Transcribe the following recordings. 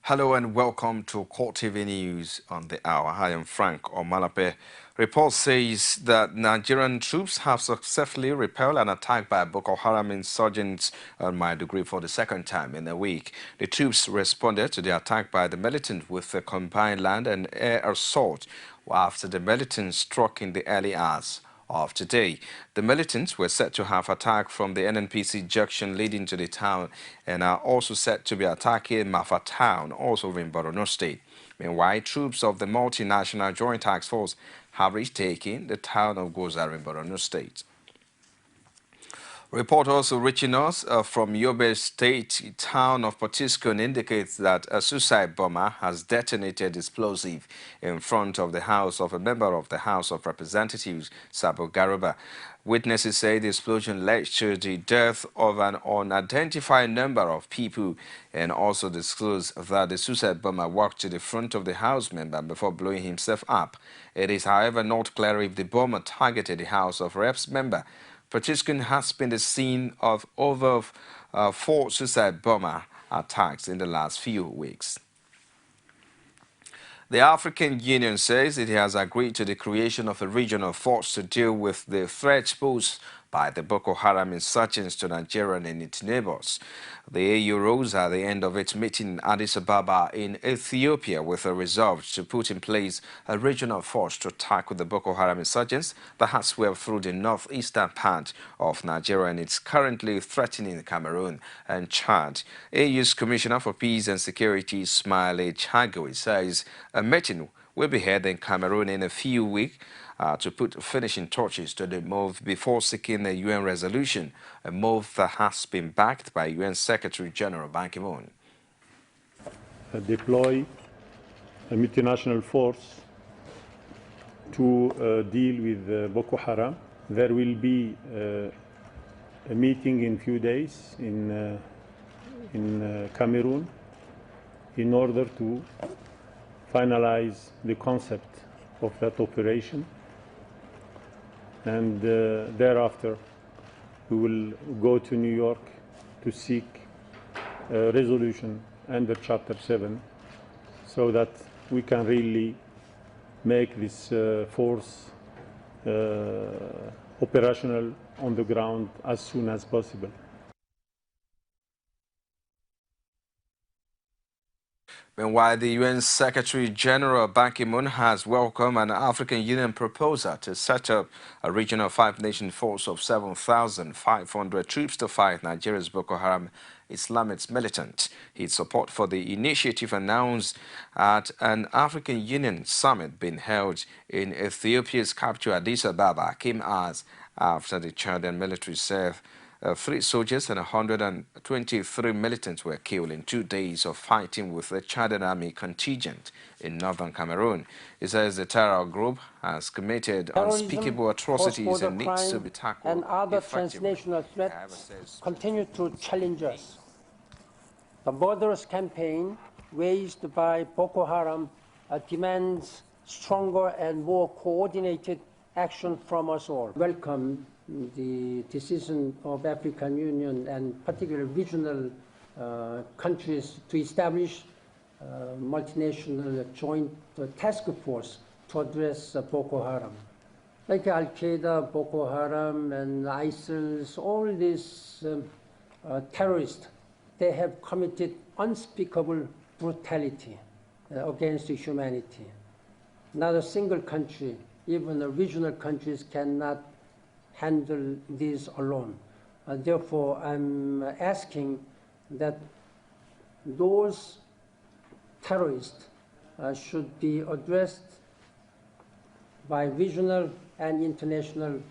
Hello and welcome to CoreTV News on the hour. Hi, I'm Frank Omalape. Report says that Nigerian troops have successfully repelled an attack by Boko Haram insurgents on Maiduguri for the second time in a week. The troops responded to the attack by the militants with a combined land and air assault after the militants struck in the early hours of today. The militants were said to have attacked from the NNPC junction leading to the town and are also said to be attacking Mafa town, also in Borno State. Meanwhile, troops of the multinational Joint Task Force have retaken the town of Gozar in Borno State. Report also reaching us from Yobe State town of Potiskum indicates that a suicide bomber has detonated explosive in front of the house of a member of the House of Representatives, Sabo Garuba. Witnesses say the explosion led to the death of an unidentified number of people and also disclosed that the suicide bomber walked to the front of the House member before blowing himself up. It is, however, not clear if the bomber targeted the House of Reps member. Potiskum has been the scene of over 4 suicide bomber attacks in the last few weeks. The African Union says it has agreed to the creation of a regional force to deal with the threats posed by the Boko Haram insurgents to Nigeria and its neighbors. The AU rose at the end of its meeting in Addis Ababa in Ethiopia with a resolve to put in place a regional force to tackle the Boko Haram insurgents that has swept through the northeastern part of Nigeria and is currently threatening Cameroon and Chad. AU's Commissioner for Peace and Security, Smiley Chagui, says a meeting will be held in Cameroon in a few weeks to put finishing touches to the move before seeking a UN resolution, a move that has been backed by UN Secretary General Ban Ki-moon. Deploy a multinational force to deal with Boko Haram. There will be a meeting in few days in Cameroon in order to finalize the concept of that operation, and thereafter we will go to New York to seek a resolution under Chapter 7 so that we can really make this force operational on the ground as soon as possible. Meanwhile, the UN Secretary General Ban Ki-moon has welcomed an African Union proposal to set up a regional five-nation force of 7,500 troops to fight Nigeria's Boko Haram Islamist militant. His support for the initiative announced at an African Union summit being held in Ethiopia's capital Addis Ababa came hours after the Chadian military said 3 soldiers and 123 militants were killed in 2 days of fighting with the Chadian army contingent in northern Cameroon. It says the terror group has committed unspeakable atrocities and needs to be tackled and other effectively. transnational threats continue to challenge us. The murderous campaign waged by Boko Haram demands stronger and more coordinated action from us all. Welcome the decision of African Union and particularly regional countries to establish multinational joint task force to address Boko Haram. Like Al-Qaeda, Boko Haram, and ISIL, all these terrorists, they have committed unspeakable brutality against humanity. Not a single country, even the regional countries, cannot handle this alone. Therefore, I'm asking that those terrorists should be addressed by regional and international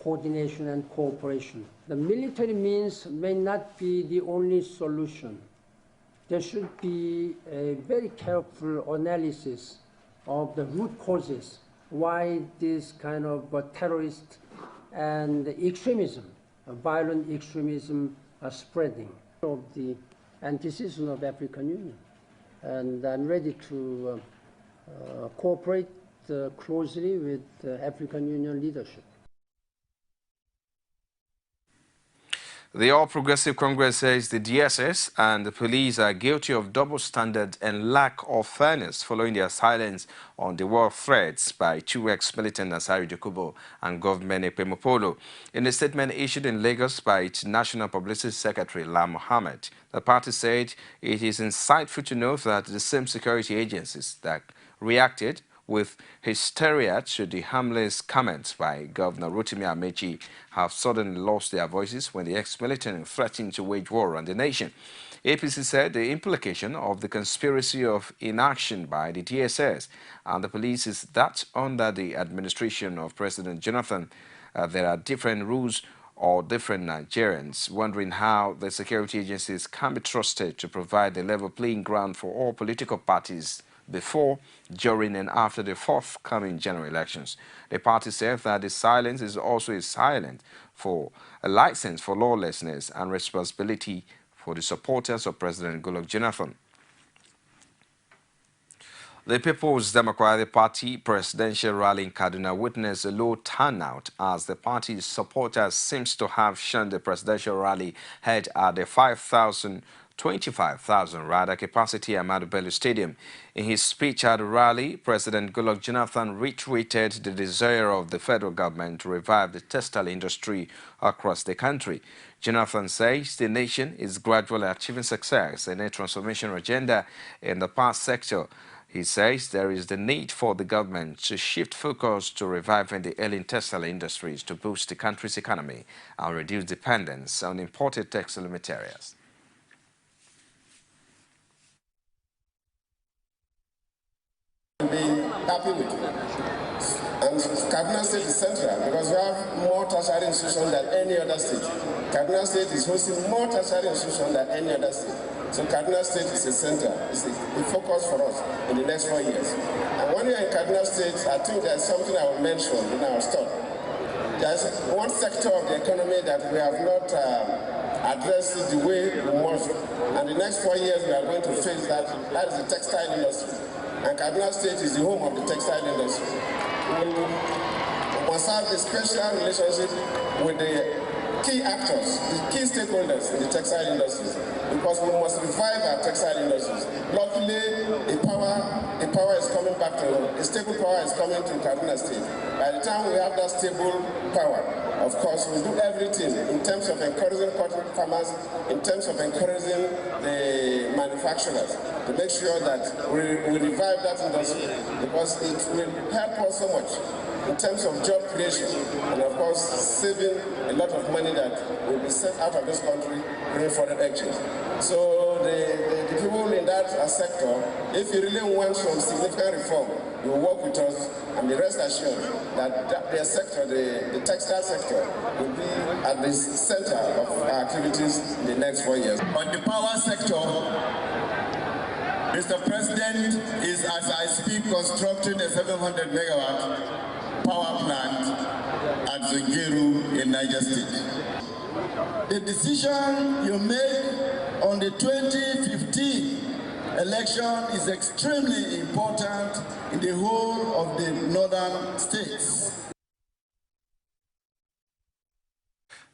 coordination and cooperation. The military means may not be the only solution. There should be a very careful analysis of the root causes why this kind of terrorist and extremism, violent extremism, are spreading. Of the decision of African Union, and I'm ready to cooperate closely with African Union leadership. The All Progressive Congress says the DSS and the police are guilty of double standard and lack of fairness following their silence on the war threats by two ex-militant Nasari Jakubo and government Epemopolo. In a statement issued in Lagos by its National Publicity Secretary, La Mohammed, the party said it is insightful to note that the same security agencies that reacted with hysteria to the harmless comments by Governor Rotimi Amechi have suddenly lost their voices when the ex-militant threatened to wage war on the nation. APC said the implication of the conspiracy of inaction by the DSS and the police is that under the administration of President Jonathan, there are different rules or different Nigerians, wondering how the security agencies can be trusted to provide a level playing ground for all political parties before, during and after the forthcoming general elections. The party said that the silence is also a silence for a license for lawlessness and responsibility for the supporters of President Goodluck Jonathan. The People's Democratic Party presidential rally in Kaduna witnessed a low turnout as the party's supporters seems to have shunned the presidential rally held at the 25,000 rather capacity Ahmadu Bello Stadium. In his speech at the rally, President Goodluck Jonathan reiterated the desire of the federal government to revive the textile industry across the country. Jonathan says the nation is gradually achieving success in a transformation agenda in the power sector. He says there is the need for the government to shift focus to reviving the ailing textile industries to boost the country's economy and reduce dependence on imported textile materials. Be happy with it. And Kaduna State is central because we have more tertiary institutions than any other state. Kaduna State is hosting more tertiary institutions than any other state. So Kaduna State is a center, it's a focus for us in the next 4 years. And when you're in Kaduna State, I think there's something I will mention in our talk. There's one sector of the economy that we have not addressed the way we must. And the next 4 years we are going to face that. That is the textile industry. And Kaduna State is the home of the textile industry. We must have a special relationship with the key actors, the key stakeholders in the textile industries, because we must revive our textile industries. Luckily, a power is coming back to, a stable power is coming to Kaduna State. By the time we have that stable power, of course, we'll do everything in terms of encouraging cotton farmers, in terms of encouraging the manufacturers to make sure that we revive that industry, because it will help us so much in terms of job creation and, of course, saving a lot of money that will be sent out of this country during foreign exchange. So the people in that sector, if you really want some significant reform, you will work with us and be rest assured that their sector, the textile sector, will be at the center of our activities in the next 4 years. On the power sector, Mr. President is, as I speak, constructing a 700 megawatt power plant at Zungeru in Niger State. The decision you made on the 2015 election is extremely important in the whole of the northern states.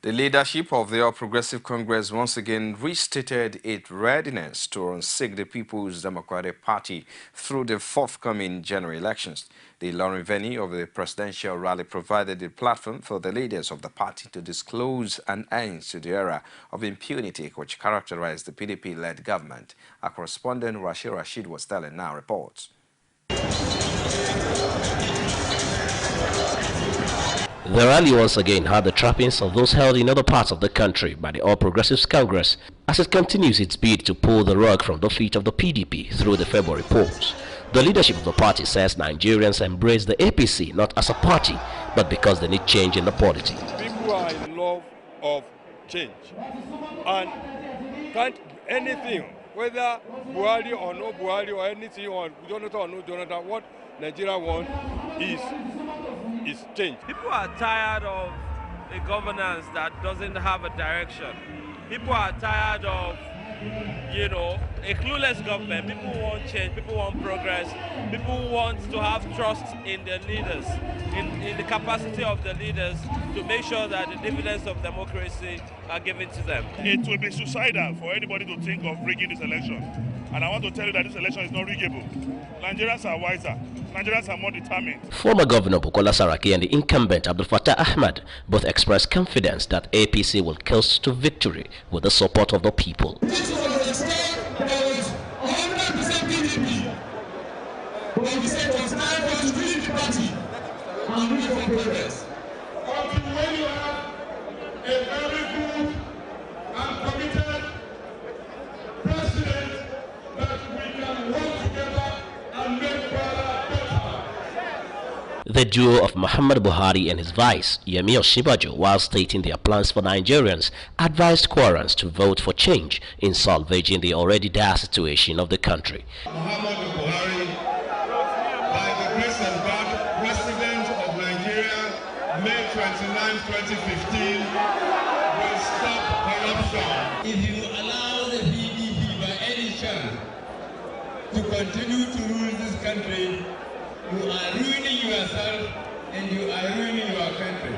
The leadership of the All Progressive Congress once again restated its readiness to unseat the People's Democratic Party through the forthcoming general elections. The Ilorin venue of the presidential rally provided a platform for the leaders of the party to disclose an end to the era of impunity which characterized the PDP-led government. Our correspondent Rashid was telling now reports. The rally once again had the trappings of those held in other parts of the country by the All Progressives Congress as it continues its bid to pull the rug from the feet of the PDP through the February polls. The leadership of the party says Nigerians embrace the APC not as a party, but because they need change in the polity. People are in love of change. And can't anything, whether Buhari or no Buhari or anything, or Jonathan or no Jonathan, what Nigeria wants is change. People are tired of a governance that doesn't have a direction. People are tired of, a clueless government. People want change, people want progress, people want to have trust in their leaders, in the capacity of the leaders to make sure that the dividends of democracy are given to them. It will be suicidal for anybody to think of rigging this election. And I want to tell you that this election is not riggable. Nigerians are wiser. Nigerians are more determined. Former Governor Bukola Saraki and the incumbent Abdul Fattah Ahmad both expressed confidence that APC will coast to victory with the support of the people. This was a state that was 100% PDP. But we said it was time for us to leave the party and move for progress. Until when you have a very good and committed president that we can work together and make Ghana better. The duo of Muhammad Buhari and his vice, Yemi Osinbajo, while stating their plans for Nigerians, advised Kwarans to vote for change in salvaging the already dire situation of the country. Muhammad Buhari, by the grace of God, President of Nigeria, May 29, 2015, will stop corruption. If you allow the PDP by any chance to continue to rule this country, you are ruining yourself and you are ruining your country.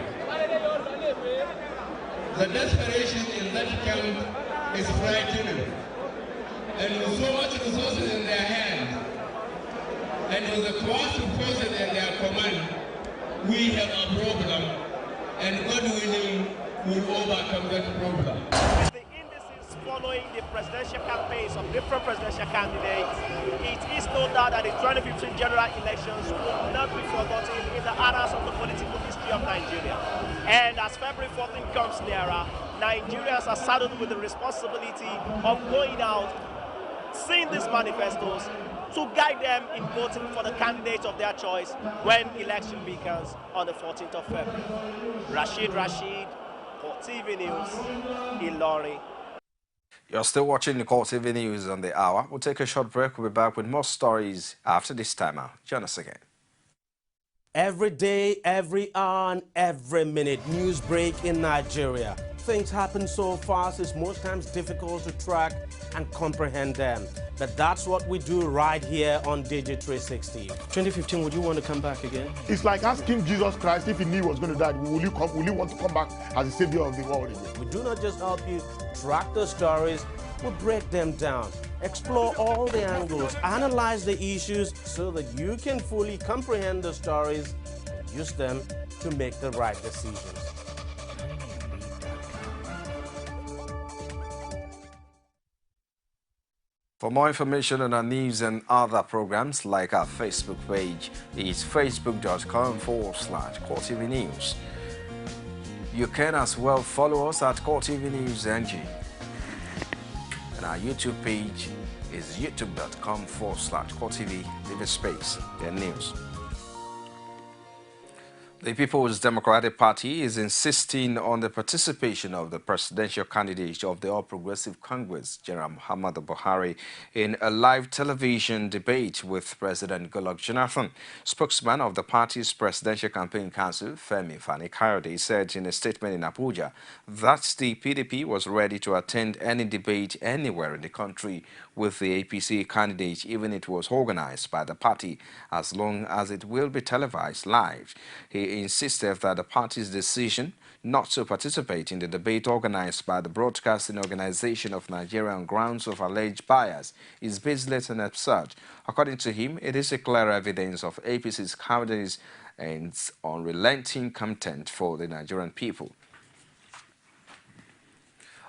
The desperation in that camp is frightening. And with so much resources in their hands, and with the coercive forces in their command, we have a problem, and God willing, will overcome that problem. The indices following the presidential campaigns of different presidential candidates, it is no doubt that the 2015 general elections will not be forgotten in the annals of the political history of Nigeria. And as February 14 comes nearer, Nigerians are saddled with the responsibility of going out, seeing these manifestos, to guide them in voting for the candidate of their choice when election begins on the 14th of February. Rashid, CoreTV News, Ilori. You're still watching the CoreTV News on the hour. We'll take a short break. We'll be back with more stories after this timer. Join us again. Every day, every hour, and every minute, news break in Nigeria. Things happen so fast, it's most times difficult to track and comprehend them. But that's what we do right here on Digit 360. 2015, would you want to come back again? It's like asking Jesus Christ if he knew he was going to die, will you want to come back as the savior of the world again? We do not just help you track the stories, we break them down, explore all the angles, analyze the issues so that you can fully comprehend the stories and use them to make the right decisions. For more information on our news and other programs, like our Facebook page, it's facebook.com/CoreTV News. You can as well follow us at CoreTV News NG. And our YouTube page is youtube.com/CoreTV, leave a space, then news. The People's Democratic Party is insisting on the participation of the presidential candidate of the All Progressive Congress, General Muhammadu Buhari, in a live television debate with President Goodluck Jonathan. Spokesman of the party's Presidential Campaign Council, Femi Fani-Kayode, said in a statement in Abuja that the PDP was ready to attend any debate anywhere in the country with the APC candidate, even if it was organized by the party, as long as it will be televised live. He insisted that the party's decision not to participate in the debate organized by the Broadcasting Organization of Nigeria on grounds of alleged bias is baseless and absurd. According to him, it is a clear evidence of APC's cowardice and unrelenting contempt for the Nigerian people.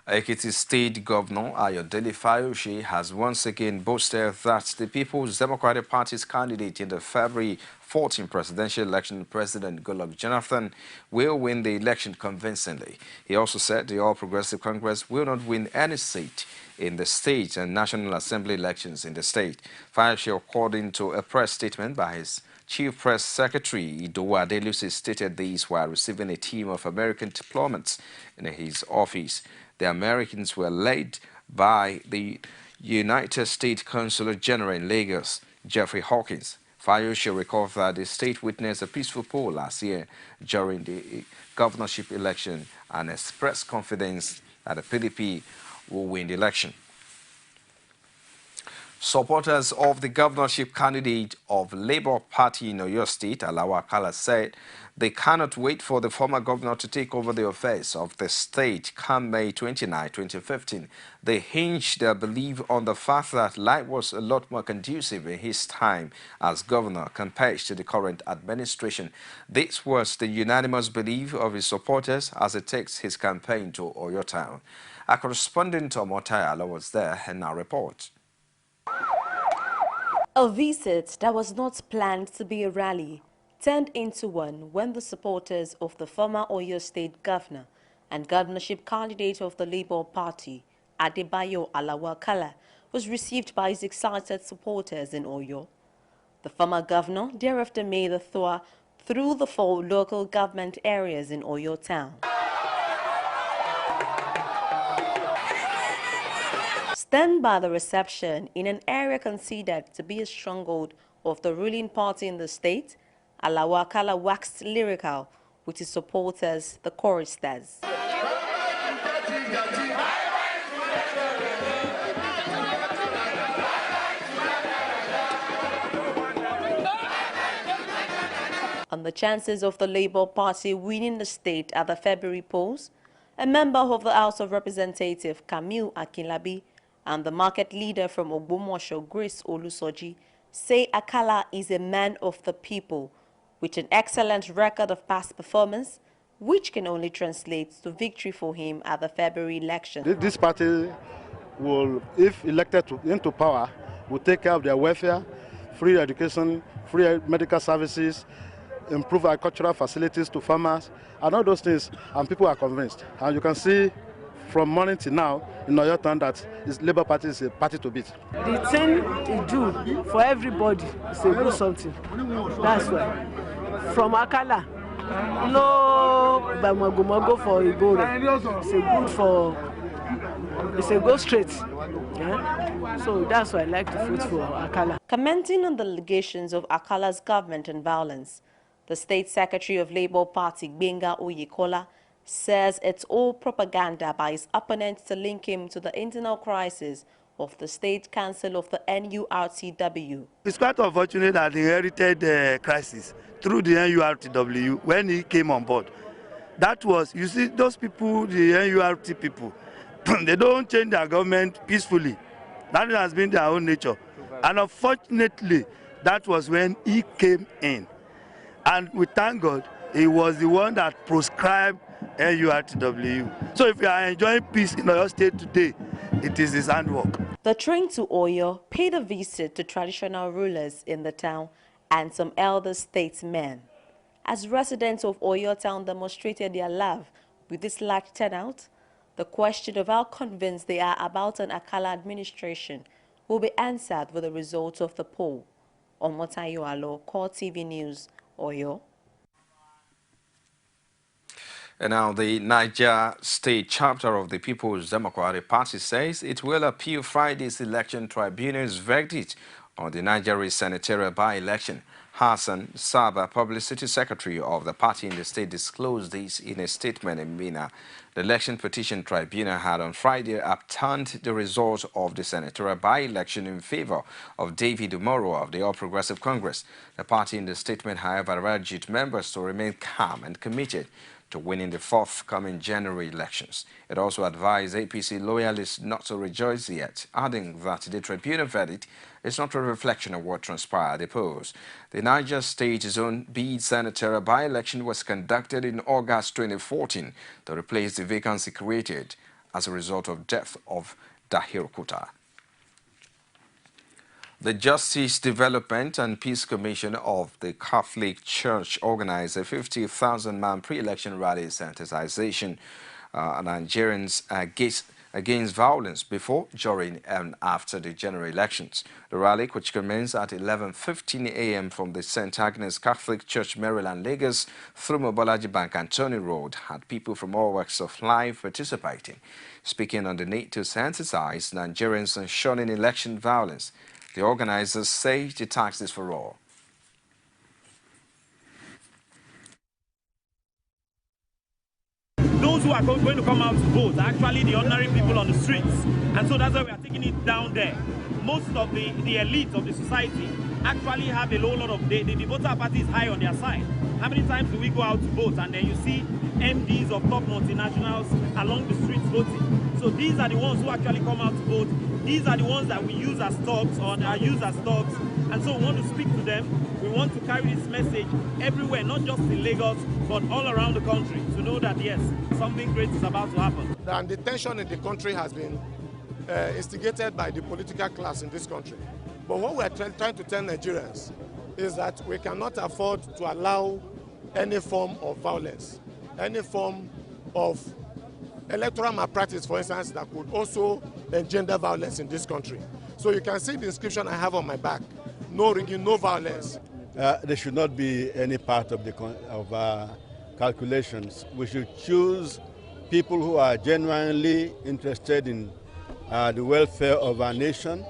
Ekiti State Governor Ayodele Fayose has once again boasted that the People's Democratic Party's candidate in the February 14 presidential election, President Goodluck Jonathan, will win the election convincingly. He also said the All Progressive Congress will not win any seat in the state and National Assembly elections in the state. Fayose, according to a press statement by his Chief Press Secretary Idowu Adelusi, stated this while receiving a team of American diplomats in his office. The Americans were led by the United States Consul General in Lagos, Jeffrey Hawkins. Fayose recalled that the state witnessed a peaceful poll last year during the governorship election and expressed confidence that the PDP will win the election. Supporters of the governorship candidate of Labour Party in Oyo State, Alawa Akala, said they cannot wait for the former governor to take over the affairs of the state come May 29, 2015. They hinged their belief on the fact that life was a lot more conducive in his time as governor compared to the current administration. This was the unanimous belief of his supporters as he takes his campaign to Oyo town. Our correspondent Omotayala was there and now reports. A visit that was not planned to be a rally turned into one when the supporters of the former Oyo State governor and governorship candidate of the Labour Party, Adebayo Alawa Akala, was received by his excited supporters in Oyo. The former governor thereafter made a tour through the 4 local government areas in Oyo town. Stunned by the reception in an area considered to be a stronghold of the ruling party in the state, Alawa Akala waxed lyrical with his supporters, the choristers. On the chances of the Labour Party winning the state at the February polls, a member of the House of Representatives, Camille Akinlabi, and the market leader from Ogbomosho, Grace Olusoji, say Akala is a man of the people with an excellent record of past performance, which can only translate to victory for him at the February election. This party will, if elected into power, will take care of their welfare, free education, free medical services, improve agricultural facilities to farmers, and all those things, and people are convinced. And you can see from morning till now in Oyo town that this Labour Party is a party to beat. The thing he do for everybody is a good something. That's why. From Akala, no Bamagomago for Igoro. It's a go straight. Yeah? So that's why I like to vote for Akala. Commenting on the allegations of Akala's government and violence, the State Secretary of Labour Party, Gbenga Oyikola, says it's all propaganda by his opponents to link him to the internal crisis of the State Council of the NURTW. It's quite unfortunate that he inherited the crisis through the NURTW when he came on board. That was, you see, those people, the NURT people, they don't change their government peacefully. That has been their own nature. And unfortunately, that was when he came in. And we thank God, he was the one that proscribed NURTW. So if you are enjoying peace in Oyo State today, it is his handwork. The train to Oyo paid a visit to traditional rulers in the town and some elder statesmen. As residents of Oyo town demonstrated their love with this large turnout, the question of how convinced they are about an Akala administration will be answered with the results of the poll. Omotayo Alo, CoreTV News, Oyo. And now the Niger State chapter of the People's Democratic Party says it will appeal Friday's election tribunal's verdict on the Nigeria senatorial by-election. Hassan Saba, publicity secretary of the party in the state, disclosed this in a statement in Mina. The election petition tribunal had on Friday upturned the result of the senatorial by-election in favor of David Umoro of the All Progressive Congress. The party in the statement, however, urged members to remain calm and committed to winning the forthcoming January elections. It also advised APC loyalists not to rejoice yet, adding that the tribunal verdict is not a reflection of what transpired at the polls. The Niger State Zone B senatorial by-election was conducted in August 2014 to replace the vacancy created as a result of death of Dahir Kuta. The Justice, Development and Peace Commission of the Catholic Church organized a 50,000-man pre-election rally sensitization Nigerians against violence before, during and after the general elections. The rally, which commenced at 11:15 a.m. from the St. Agnes Catholic Church, Maryland, Lagos, through Mobolaji Bank and Tony Road, had people from all walks of life participating. Speaking on the need to sensitize Nigerians on shunning election violence, the organizers say the tax is for all. Those who are going to come out to vote are actually the ordinary people on the streets. And so that's why we are taking it down there. most of the elite of the society actually have a whole lot of, the voter party is high on their side. How many times do we go out to vote and then you see MDs of top multinationals along the streets voting? So these are the ones who actually come out to vote. These are the ones that we use as thugs or are used as thugs. And so we want to speak to them. We want to carry this message everywhere, not just in Lagos, but all around the country, to know that, yes, something great is about to happen. And the tension in the country has been instigated by the political class in this country. But what we're trying to tell Nigerians is that we cannot afford to allow any form of violence, any form of electoral malpractice, for instance, that could also engender violence in this country. So you can see the inscription I have on my back: no rigging, no violence. There should not be any part of our calculations. We should choose people who are genuinely interested in the welfare of our nation,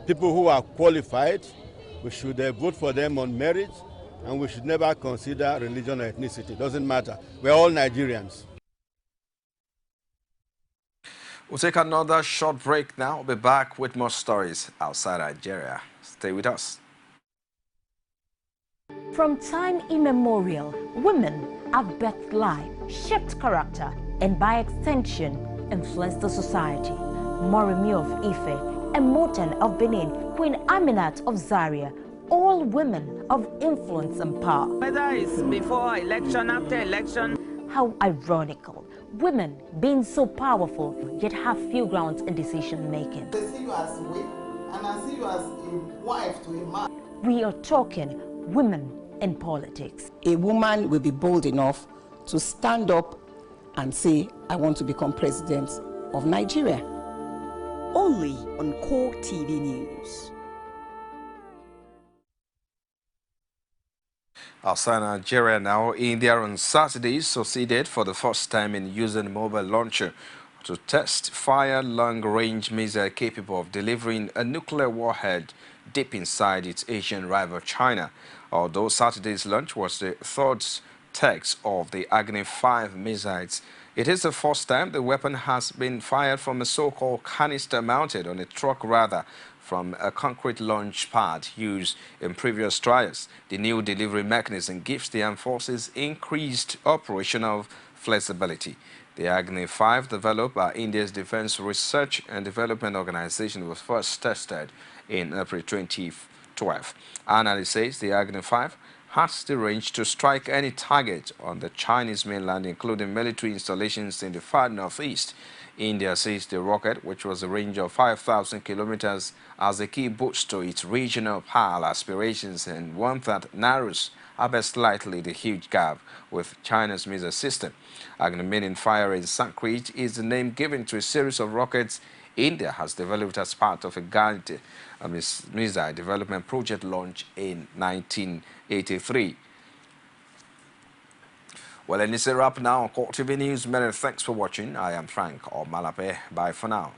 people who are qualified. We should vote for them on merit, and we should never consider religion or ethnicity. It doesn't matter. We're all Nigerians. We'll take another short break now. We'll be back with more stories outside Nigeria. Stay with us. From time immemorial, women have birthed life, shaped character, and by extension, influenced the society. Moremi of Ife, Emotan of Benin, Queen Aminat of Zaria, all women of influence and power. Whether it's before election, after election. How ironical, women being so powerful yet have few grounds in decision making. They see you as a wife, and I see you as a wife to a man. We are talking women in politics. A woman will be bold enough to stand up and say, I want to become president of Nigeria. Only on CoreTV News. Outside Nigeria now, India on Saturday succeeded for the first time in using a mobile launcher to test fire long-range missile capable of delivering a nuclear warhead deep inside its Asian rival China. Although Saturday's launch was the third test of the Agni 5 missiles, it is the first time the weapon has been fired from a so-called canister mounted on a truck rather from a concrete launch pad used in previous trials. The new delivery mechanism gives the armed forces increased operational flexibility. The Agni 5, developed by India's Defense Research and Development Organization, was first tested in April 2012. Analysts say the Agni 5 has the range to strike any target on the Chinese mainland, including military installations in the far northeast. India sees the rocket, which was a range of 5,000 kilometers, as a key boost to its regional power aspirations and one that narrows ever slightly the huge gap with China's missile system. Agni, meaning fire in Sanskrit, is the name given to a series of rockets India has developed as part of a Gandhi missile development project launched in 1983. Well, and it's a wrap now on CoreTV News. Many thanks for watching. I am Frank Omalape. Bye for now.